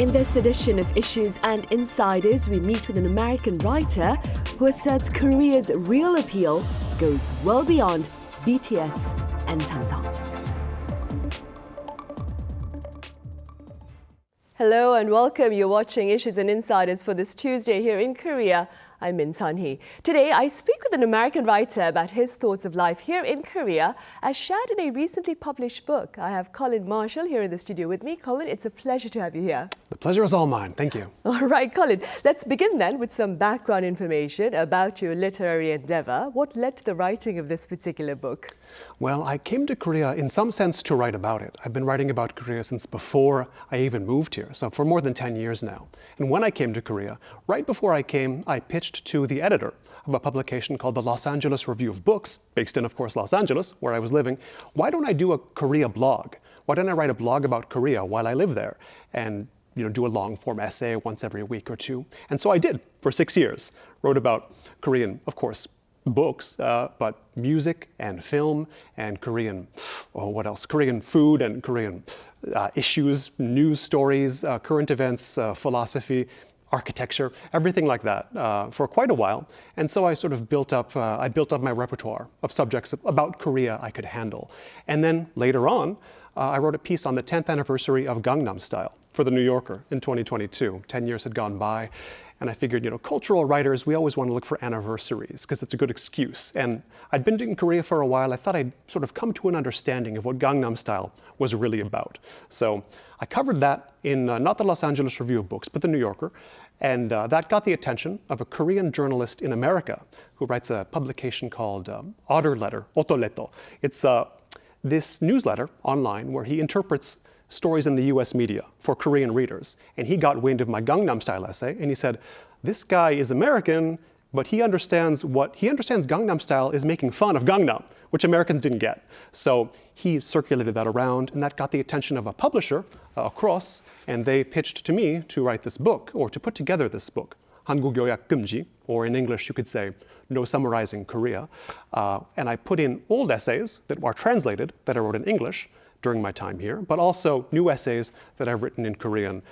In this edition of Issues and Insiders, we meet with an American writer who asserts Korea's real appeal goes well beyond BTS and Samsung. Hello and welcome. You're watching Issues and Insiders for this Tuesday here in Korea. I'm Min Sunhee. Today, I speak with an American writer about his thoughts of life here in Korea, as shared in a recently published book. I have Colin Marshall here in the studio with me. Colin, it's a pleasure to have you here. The pleasure is all mine. Thank you. All right, Colin, let's begin then with some background information about your literary endeavor. What led to the writing of this particular book? Well, I came to Korea in some sense to write about it. I've been writing about Korea since before I even moved here, so for more than 10 years now. And when I came to Korea, right before I came, I pitched to the editor of a publication called the Los Angeles Review of Books, based in, of course, Los Angeles, where I was living. Why don't I do a Korea blog? Why don't I write a blog about Korea while I live there? And do a long-form essay once every week or two. And so I did for 6 years. Wrote about Korean, of course, books, but music and film and Korean, what else? Korean food and Korean issues, news stories, current events, philosophy, architecture, everything like that for quite a while. And so I sort of built up my repertoire of subjects about Korea I could handle. And then later on, I wrote a piece on the 10th anniversary of Gangnam Style for The New Yorker in 2022. 10 years had gone by. And I figured, cultural writers, we always want to look for anniversaries because it's a good excuse. And I'd been in Korea for a while. I thought I'd sort of come to an understanding of what Gangnam Style was really about. So I covered that in not the Los Angeles Review of Books, but the New Yorker. And that got the attention of a Korean journalist in America who writes a publication called Otter Letter, Otoleto. It's this newsletter online where he interprets stories in the US media for Korean readers. And he got wind of my Gangnam Style essay and he said, this guy is American, but he understands Gangnam Style is making fun of Gangnam, which Americans didn't get. So he circulated that around and that got the attention of a publisher across, and they pitched to me to write this book or to put together this book, 한국 요약 금지, or in English you could say, No Summarizing Korea. And I put in old essays that are translated, that I wrote in English, during my time here, but also new essays that I've written in Korean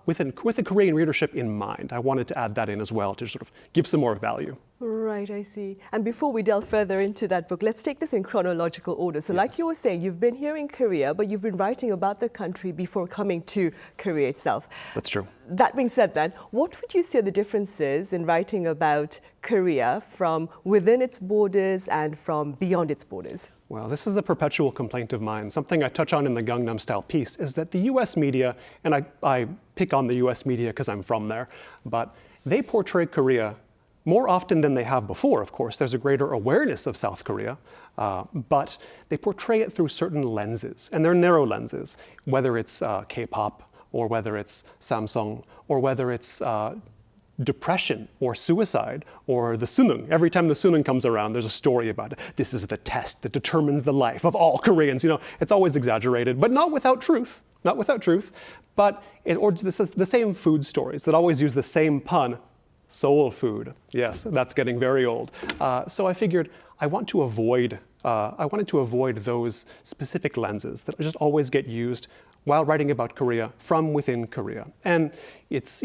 with the Korean readership in mind. I wanted to add that in as well to sort of give some more value. Right, I see. And before we delve further into that book, let's take this in chronological order. So like you were saying, you've been here in Korea, but you've been writing about the country before coming to Korea itself. That's true. That being said then, what would you say are the differences in writing about Korea from within its borders and from beyond its borders? Well, this is a perpetual complaint of mine. Something I touch on in the Gangnam Style piece is that the US media, and I pick on the US media because I'm from there, but they portray Korea more often than they have before, of course. There's a greater awareness of South Korea, but they portray it through certain lenses, and they're narrow lenses, whether it's K-pop, or whether it's Samsung, or whether it's depression or suicide or the sunung. Every time the sunung comes around, there's a story about it. This is the test that determines the life of all Koreans. It's always exaggerated, but not without truth. Not without truth, but or the same food stories that always use the same pun. Soul food. Yes, that's getting very old. So I figured I wanted to avoid those specific lenses that just always get used while writing about Korea from within Korea. And it's,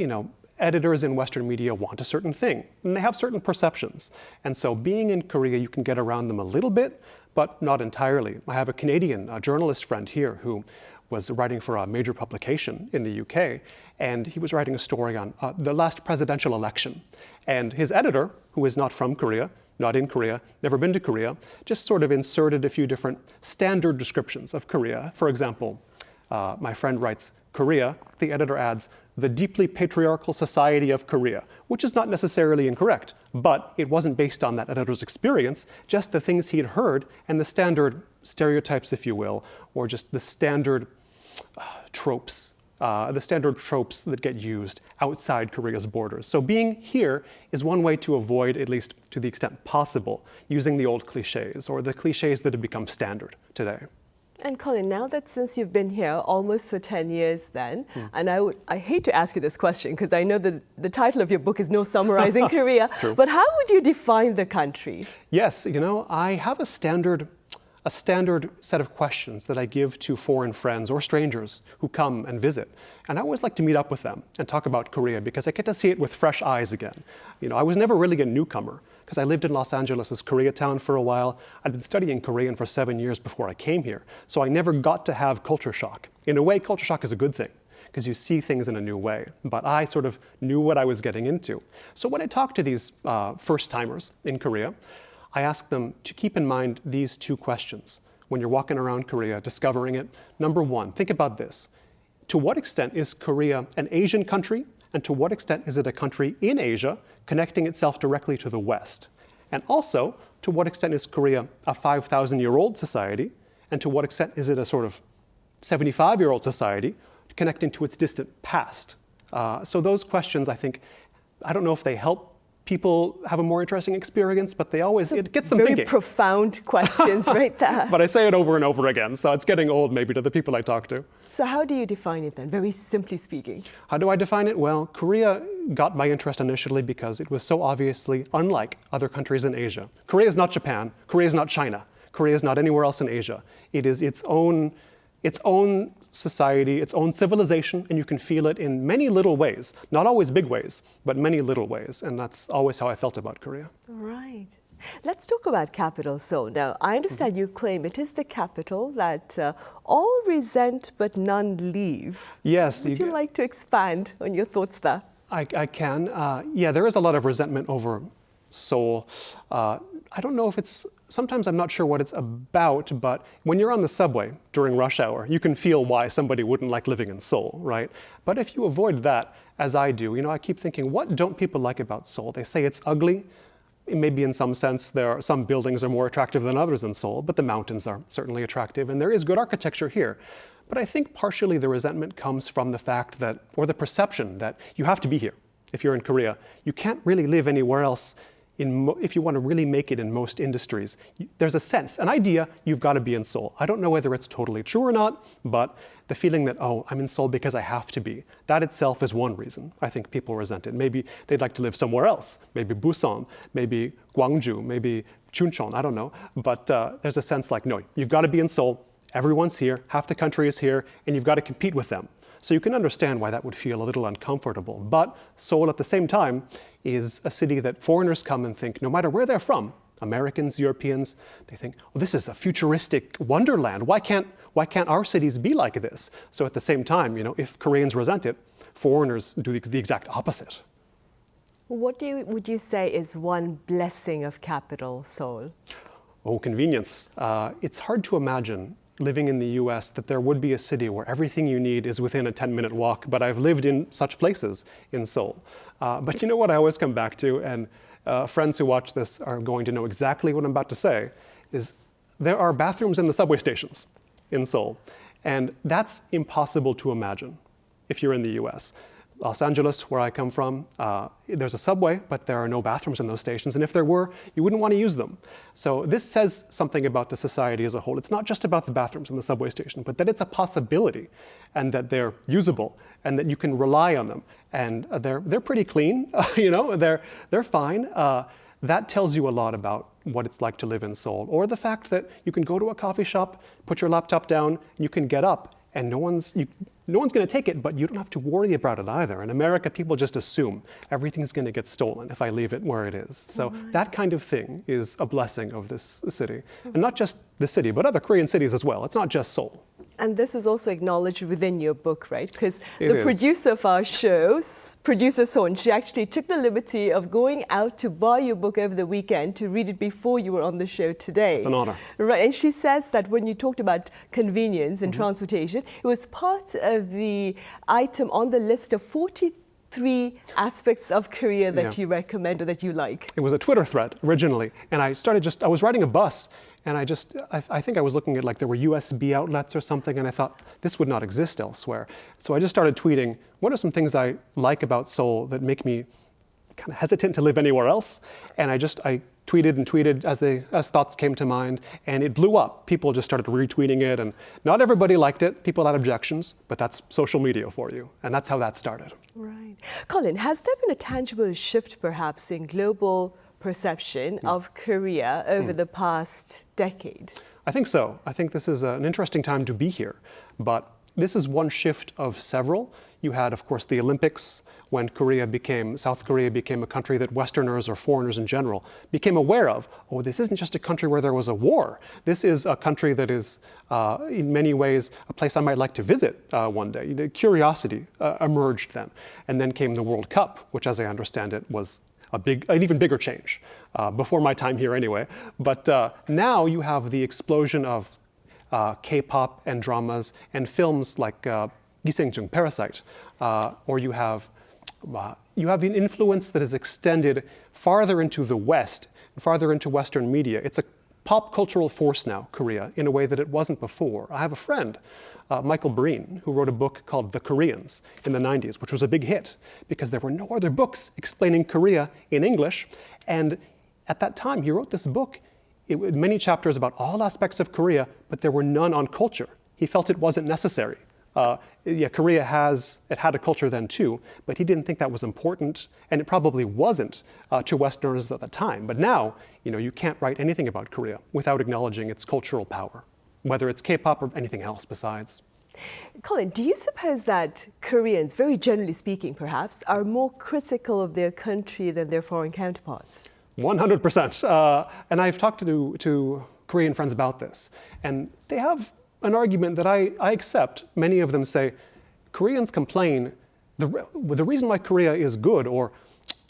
editors in Western media want a certain thing, and they have certain perceptions. And so being in Korea, you can get around them a little bit, but not entirely. I have a Canadian journalist friend here who was writing for a major publication in the UK, and he was writing a story on the last presidential election. And his editor, who is not from Korea, not in Korea, never been to Korea, just sort of inserted a few different standard descriptions of Korea. For example, my friend writes, Korea, the editor adds, the deeply patriarchal society of Korea, which is not necessarily incorrect, but it wasn't based on that editor's experience, just the things he'd heard and the standard stereotypes, if you will, or just the standard tropes that get used outside Korea's borders. So being here is one way to avoid, at least to the extent possible, using the old cliches or the cliches that have become standard today. And Colin, now that since you've been here almost for 10 years then, and I hate to ask you this question because I know that the title of your book is No Summarizing Korea, but how would you define the country? Yes, I have a standard a standard set of questions that I give to foreign friends or strangers who come and visit. And I always like to meet up with them and talk about Korea because I get to see it with fresh eyes again. You know, I was never really a newcomer because I lived in Los Angeles' Koreatown for a while. I'd been studying Korean for 7 years before I came here. So I never got to have culture shock. In a way, culture shock is a good thing because you see things in a new way. But I sort of knew what I was getting into. So when I talk to these first-timers in Korea, I ask them to keep in mind these two questions when you're walking around Korea, discovering it. Number one, think about this. To what extent is Korea an Asian country? And to what extent is it a country in Asia connecting itself directly to the West? And also, to what extent is Korea a 5,000-year-old society? And to what extent is it a sort of 75-year-old society connecting to its distant past? So those questions, I think, I don't know if they help people have a more interesting experience, but it gets them thinking. Very profound questions right there. But I say it over and over again, so it's getting old maybe to the people I talk to. So how do you define it then, very simply speaking? How do I define it? Well, Korea got my interest initially because it was so obviously unlike other countries in Asia. Korea is not Japan. Korea is not China. Korea is not anywhere else in Asia. It is its own society, its own civilization, and you can feel it in many little ways. Not always big ways, but many little ways. And that's always how I felt about Korea. Right. Let's talk about capital Seoul. Now, I understand you claim it is the capital that all resent but none leave. Yes. Would you like to expand on your thoughts there? I can. Yeah, there is a lot of resentment over Seoul. I don't know if sometimes I'm not sure what it's about, but when you're on the subway during rush hour, you can feel why somebody wouldn't like living in Seoul, right? But if you avoid that, as I do, I keep thinking, what don't people like about Seoul? They say it's ugly. Maybe in some sense, some buildings are more attractive than others in Seoul, but the mountains are certainly attractive, and there is good architecture here. But I think partially the resentment comes from the fact that, or the perception that you have to be here if you're in Korea. You can't really live anywhere else if you want to really make it in most industries. There's a sense, an idea, you've got to be in Seoul. I don't know whether it's totally true or not, but the feeling that, oh, I'm in Seoul because I have to be, that itself is one reason I think people resent it. Maybe they'd like to live somewhere else, maybe Busan, maybe Gwangju, maybe Chuncheon, I don't know. But there's a sense like, no, you've got to be in Seoul, everyone's here, half the country is here, and you've got to compete with them. So you can understand why that would feel a little uncomfortable. But Seoul, at the same time, is a city that foreigners come and think, no matter where they're from, Americans, Europeans, they think, oh, this is a futuristic wonderland. Why can't our cities be like this? So at the same time, if Koreans resent it, foreigners do the exact opposite. What would you say is one blessing of capital Seoul? Oh, convenience. It's hard to imagine living in the US that there would be a city where everything you need is within a 10-minute walk, but I've lived in such places in Seoul. But you know what I always come back to, and friends who watch this are going to know exactly what I'm about to say, is there are bathrooms in the subway stations in Seoul, and that's impossible to imagine if you're in the US. Los Angeles, where I come from, there's a subway, but there are no bathrooms in those stations. And if there were, you wouldn't want to use them. So this says something about the society as a whole. It's not just about the bathrooms in the subway station, but that it's a possibility and that they're usable and that you can rely on them. And they're pretty clean, they're fine. That tells you a lot about what it's like to live in Seoul. Or the fact that you can go to a coffee shop, put your laptop down, you can get up, and no one's going to take it, but you don't have to worry about it either. In America, people just assume everything's going to get stolen if I leave it where it is. So that kind of thing is a blessing of this city. And not just the city, but other Korean cities as well. It's not just Seoul. And this is also acknowledged within your book, right? Because the producer of our shows, producer Son, she actually took the liberty of going out to buy your book over the weekend to read it before you were on the show today. It's an honor. Right, and she says that when you talked about convenience and transportation, it was part of the item on the list of 43 aspects of Korea that you recommend or that you like. It was a Twitter thread originally, and I was riding a bus, and I think I was looking at there were USB outlets or something, and I thought this would not exist elsewhere. So I just started tweeting, what are some things I like about Seoul that make me kind of hesitant to live anywhere else? And I tweeted and tweeted as thoughts came to mind, and it blew up. People just started retweeting it, and not everybody liked it. People had objections, but that's social media for you, and that's how that started. Right. Colin, has there been a tangible shift perhaps in global perception of Korea over the past decade? I think so. I think this is an interesting time to be here, but this is one shift of several. You had, of course, the Olympics when South Korea became a country that Westerners or foreigners in general became aware of. Oh, this isn't just a country where there was a war. This is a country that is, in many ways, a place I might like to visit one day. Curiosity emerged then. And then came the World Cup, which, as I understand it, was an even bigger change, before my time here anyway. But now you have the explosion of K-pop and dramas and films like 기생충, Parasite, or you have an influence that is extended farther into the West, farther into Western media. It's a pop cultural force now, Korea, in a way that it wasn't before. I have a friend, Michael Breen, who wrote a book called The Koreans in the 90s, which was a big hit because there were no other books explaining Korea in English. And at that time, he wrote this book, many chapters about all aspects of Korea, but there were none on culture. He felt it wasn't necessary. Korea had a culture then too, but he didn't think that was important, and it probably wasn't to Westerners at the time. But now, you can't write anything about Korea without acknowledging its cultural power, whether it's K-pop or anything else besides. Colin, do you suppose that Koreans, very generally speaking perhaps, are more critical of their country than their foreign counterparts? 100%. And I've talked to Korean friends about this, and they have an argument that I accept. Many of them say, Koreans complain, the reason why Korea is good, or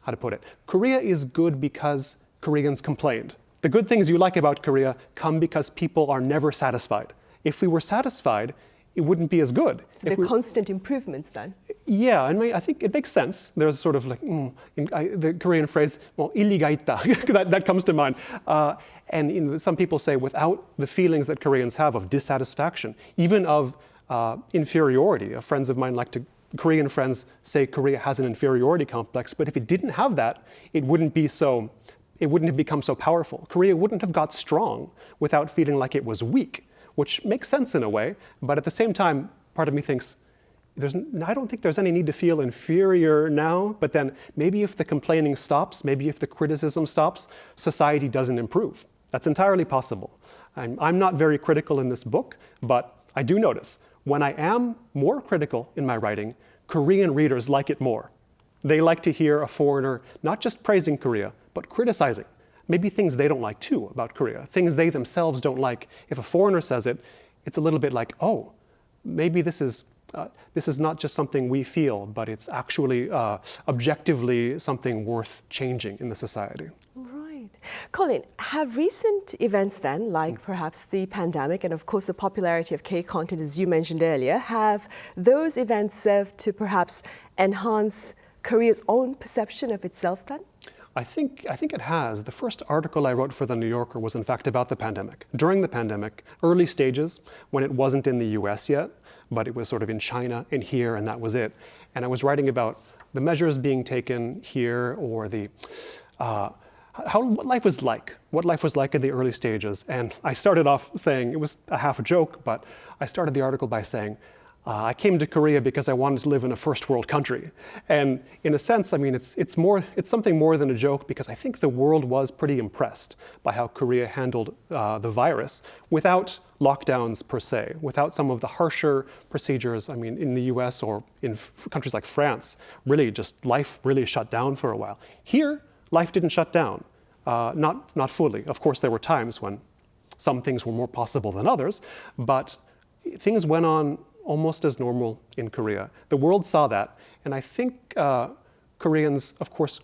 how to put it, Korea is good because Koreans complained. The good things you like about Korea come because people are never satisfied. If we were satisfied, it wouldn't be as good. So they're constant improvements then? Yeah, I think it makes sense. There's sort of like, the Korean phrase, well, 일리가 있다, that comes to mind. And some people say without the feelings that Koreans have of dissatisfaction, even of inferiority. Friends of mine Korean friends say Korea has an inferiority complex, but if it didn't have that, it wouldn't have become so powerful. Korea wouldn't have got strong without feeling like it was weak, which makes sense in a way, but at the same time, part of me thinks, I don't think there's any need to feel inferior now, but then maybe if the complaining stops, maybe if the criticism stops, society doesn't improve. That's entirely possible. I'm not very critical in this book, but I do notice when I am more critical in my writing, Korean readers like it more. They like to hear a foreigner not just praising Korea, but criticizing. Maybe things they don't like too about Korea, things they themselves don't like. If a foreigner says it, it's a little bit like, oh, maybe this is not just something we feel, but it's actually objectively something worth changing in the society. Right. Colin, have recent events then, like perhaps the pandemic and of course the popularity of K-content, as you mentioned earlier, have those events served to perhaps enhance Korea's own perception of itself then? I think it has. The first article I wrote for The New Yorker was in fact about the pandemic. During the pandemic, early stages, when it wasn't in the US yet, but it was sort of in China and here, and that was it. And I was writing about the measures being taken here, or what life was like in the early stages. And I started off saying, it was a half a joke, but I started the article by saying, I came to Korea because I wanted to live in a first world country. And in a sense, it's something more than a joke, because I think the world was pretty impressed by how Korea handled the virus without lockdowns per se, without some of the harsher procedures. In the US or in countries like France, life really shut down for a while. Here, life didn't shut down, not fully. Of course, there were times when some things were more possible than others, but things went on almost as normal in Korea. The world saw that, and I think Koreans, of course,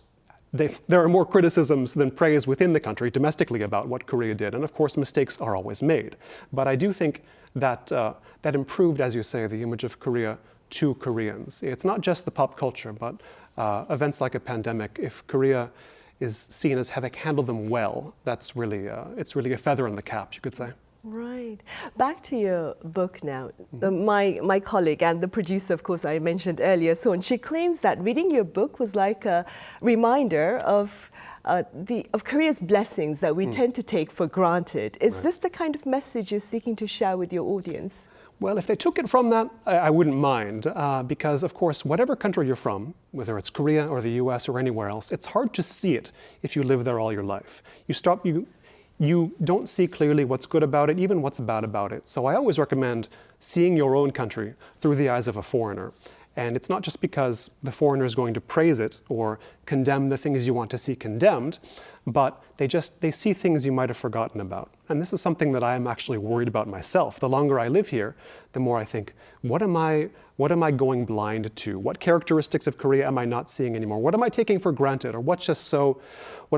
there are more criticisms than praise within the country domestically about what Korea did, and of course mistakes are always made. But I do think that that improved, as you say, the image of Korea to Koreans. It's not just the pop culture, but events like a pandemic. If Korea is seen as having handled them well, that's really it's really a feather in the cap, you could say. Right. Back to your book now. My colleague and the producer, of course, I mentioned earlier, Seoul, she claims that reading your book was like a reminder of Korea's blessings that we tend to take for granted. Is this the kind of message you're seeking to share with your audience? Well, if they took it from that, I wouldn't mind, because, of course, whatever country you're from, whether it's Korea or the US or anywhere else, it's hard to see it if you live there all your life. you don't see clearly what's good about it, even what's bad about it. So I always recommend seeing your own country through the eyes of a foreigner. And it's not just because the foreigner is going to praise it or condemn the things you want to see condemned, but they see things you might have forgotten about. And this is something that I am actually worried about myself. The longer I live here, the more I think, what am I going blind to? What characteristics of Korea am I not seeing anymore? What am I taking for granted? Or what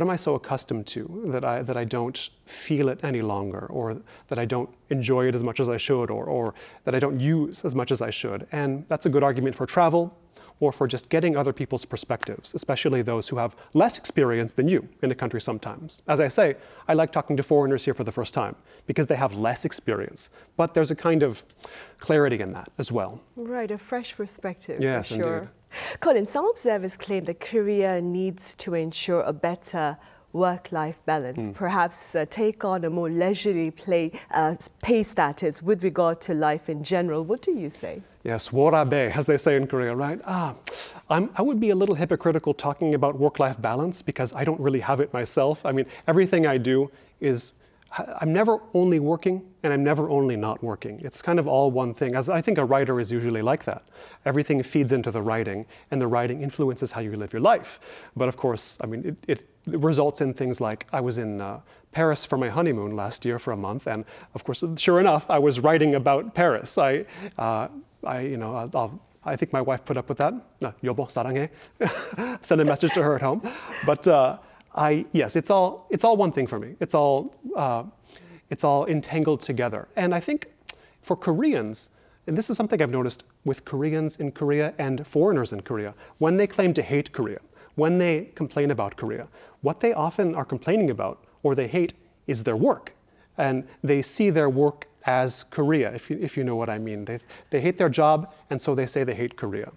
am I so accustomed to that I don't feel it any longer, or that I don't enjoy it as much as I should, or that I don't use as much as I should? And that's a good argument for travel, or for just getting other people's perspectives, especially those who have less experience than you in a country sometimes. As I say, I like talking to foreigners here for the first time because they have less experience, but there's a kind of clarity in that as well. Right, a fresh perspective. Yes, for sure. indeed. Colin, some observers claim that Korea needs to ensure a better work-life balance, perhaps take on a more leisurely pay status with regard to life in general. What do you say? Yes, worabe, as they say in Korea, right? I would be a little hypocritical talking about work-life balance because I don't really have it myself. I mean, everything I do is, I'm never only working and I'm never only not working. It's kind of all one thing, as I think a writer is usually like that. Everything feeds into the writing, and the writing influences how you live your life. But of course, I mean, it results in things like I was in Paris for my honeymoon last year for a month, and of course, sure enough, I was writing about Paris. I think my wife put up with that. 여보 사랑해. Send a message to her at home. But yes, it's all one thing for me. It's all entangled together. And I think for Koreans, and this is something I've noticed with Koreans in Korea and foreigners in Korea, when they claim to hate Korea, when they complain about Korea, what they often are complaining about or they hate is their work. And they see their work as Korea, if you know what I mean. They hate their job, and so they say they hate Korea.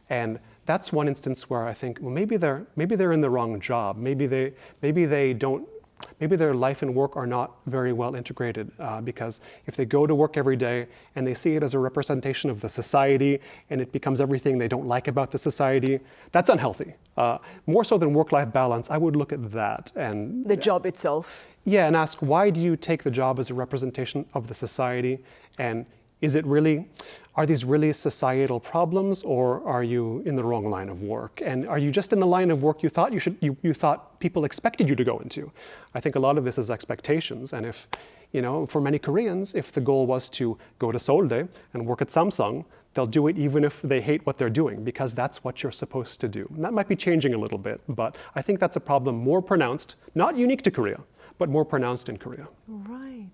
And that's one instance where I think, well, maybe they're in the wrong job. Maybe their life and work are not very well integrated, because if they go to work every day and they see it as a representation of the society and it becomes everything they don't like about the society, that's unhealthy. More so than work-life balance, I would look at that and the job itself. Yeah, and ask, why do you take the job as a representation of the society? And are these really societal problems, or are you in the wrong line of work? And are you just in the line of work you thought people expected you to go into? I think a lot of this is expectations. And if, for many Koreans, if the goal was to go to Seoul and work at Samsung, they'll do it even if they hate what they're doing, because that's what you're supposed to do. And that might be changing a little bit, but I think that's a problem more pronounced, not unique to Korea, but more pronounced in Korea. Right.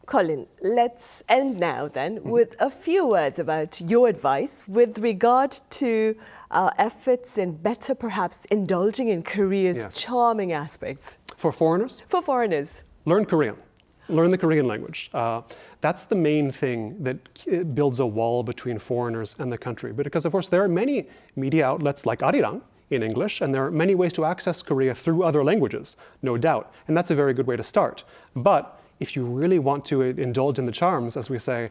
Colin, let's end now then with a few words about your advice with regard to our efforts in better perhaps indulging in Korea's charming aspects. For foreigners? For foreigners. Learn Korean. Learn the Korean language. That's the main thing that builds a wall between foreigners and the country. Because of course there are many media outlets like Arirang in English, and there are many ways to access Korea through other languages, no doubt. And that's a very good way to start. But if you really want to indulge in the charms, as we say,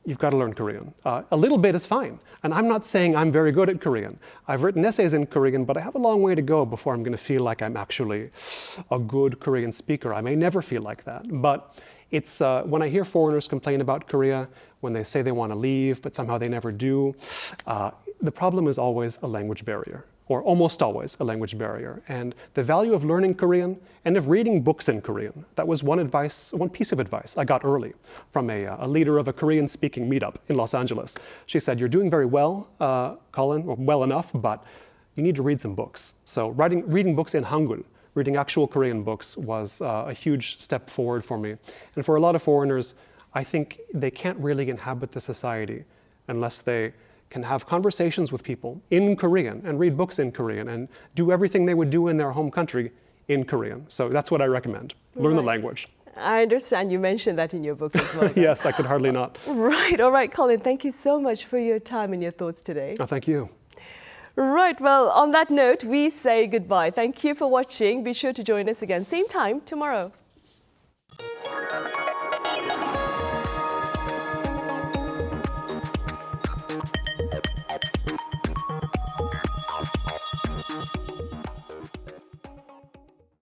you've got to learn Korean. A little bit is fine. And I'm not saying I'm very good at Korean. I've written essays in Korean, but I have a long way to go before I'm going to feel like I'm actually a good Korean speaker. I may never feel like that. But it's when I hear foreigners complain about Korea, when they say they want to leave, but somehow they never do, the problem is always a language barrier, or almost always a language barrier. And the value of learning Korean and of reading books in Korean, that was one piece of advice I got early from a leader of a Korean-speaking meetup in Los Angeles. She said, "You're doing very well, Colin, or well enough, but you need to read some books." So reading books in Hangul, reading actual Korean books, was a huge step forward for me. And for a lot of foreigners, I think they can't really inhabit the society unless they can have conversations with people in Korean and read books in Korean and do everything they would do in their home country in Korean. So that's what I recommend. Learn the language. I understand you mentioned that in your book as well. Yes, I could hardly not. Right. All right, Colin, thank you so much for your time and your thoughts today. Oh, thank you. Right. Well, on that note, we say goodbye. Thank you for watching. Be sure to join us again, same time tomorrow.